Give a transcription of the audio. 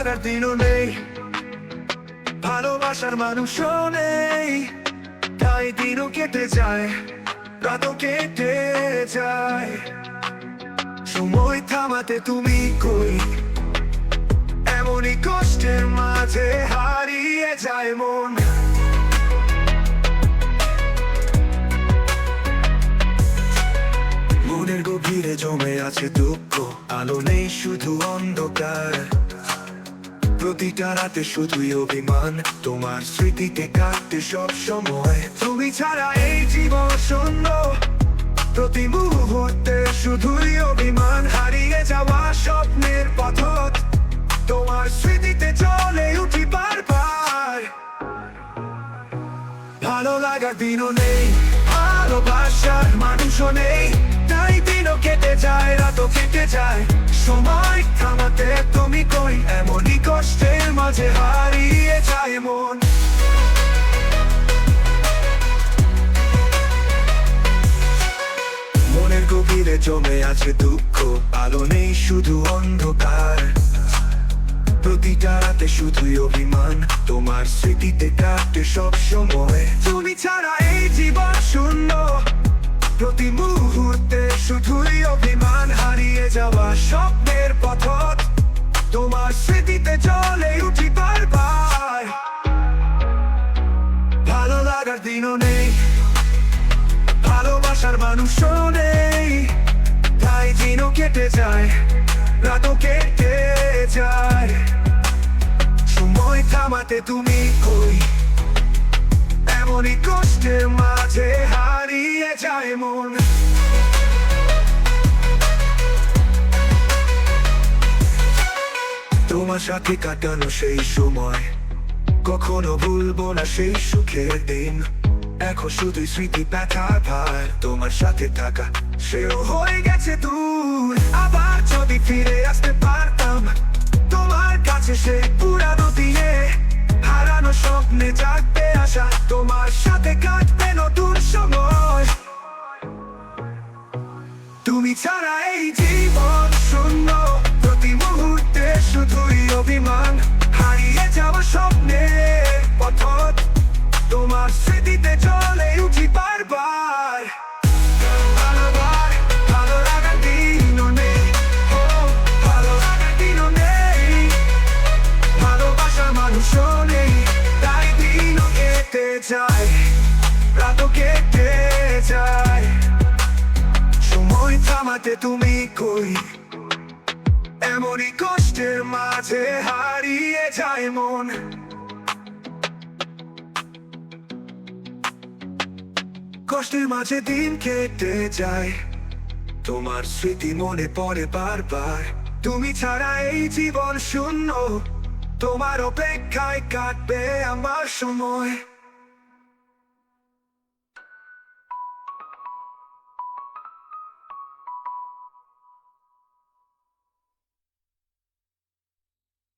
লাগার দিনও নেই, ভালোবাসার মানুষও নেই, তাই দিনও কেটে যায়, রাতও কেটে যায়। সময় থামাতে তুমি কই, এমনই কষ্টের মাঝে হারিয়ে যায় মন। মনের গভীরে জমে আছে দুঃখ, আলো নেই শুধু অন্ধকার। প্রতিটা রাতে শুধুই অভিমান, তোমার স্মৃতিতে কাটতে সব সময়। তুমি ছাড়া এই জীবন শূন্য, প্রতি মুহূর্তে শুধুই অভিমান। হারিয়ে যাওয়া স্বপ্নের পথ, তোমার স্মৃতিতে চলে উঠি বারবার। ভালো লাগার দিনও নেই, ভালোবাসার মানুষও নেই, তাই দিনও কেটে যায়, রাতও কেটে যায়। সময় থামাতে তুমি কই, এমনই কষ্টের মাঝে হারিয়ে যায় মন। মনের গভীরে জমে আছে দুঃখ, আলো নেই শুধু অন্ধকার। প্রতিটা রাতে শুধুই অভিমান, তোমার স্মৃতিতে কাটে সব সময়। তুমি ছাড়া এই জীবন শূন্য, প্রতি মুহূর্তে শুধুই অভিমান। হারিয়ে যাওয়া স্বপ্নের পথ, তোমার স্মৃতিতে চলে উঠি বারবার। ভালো লাগার দিনও নেই, ভালোবাসার মানুষও নেই, তাই দিনও কেটে যায়, রাতও কেটে যায়। সময় থামাতে তুমি কই, এমনই কষ্টের মাঝে হারিয়ে যায় মন। তোমার সাথে কাটানো সেই সময়, কখনো ভুলবো না সেই সুখের দিন। এখন শুধুই স্মৃতি ব্যথা ভার, তোমার সাথে থাকা সেও হয়ে গেছে দূর। আবার যদি ফিরে আসতে পারতাম তোমার কাছে, সেই পুরানো দিনে হারানো স্বপ্নে জাগবে আশা। তোমার সাথে কাটবে নতুন সময়, তুমি ছাড়া এই জীবন শূন্য, প্রতি মুহূর্তে শুধুই অভিমান। হারিয়ে যাওয়া স্বপ্নের পথ, তোমার স্মৃতিতে চলে উঠি বারবার। ভালো লাগার দিনও নেই, ভালো লাগার দিনও নেই, ভালোবাসার মানুষও নেই, তাই দিনও কেটে যায়, রাতও কেটে যায়। সময় থামাতে তুমি কই, এমনই কষ্টের মাঝে হারিয়ে যায় মন। কষ্টের মাঝে দিন কেটে যায়, তোমার স্মৃতি মনে পড়ে বারবার। তুমি ছাড়া এই জীবন শূন্য, তোমার অপেক্ষায় কাটবে আমার সময়।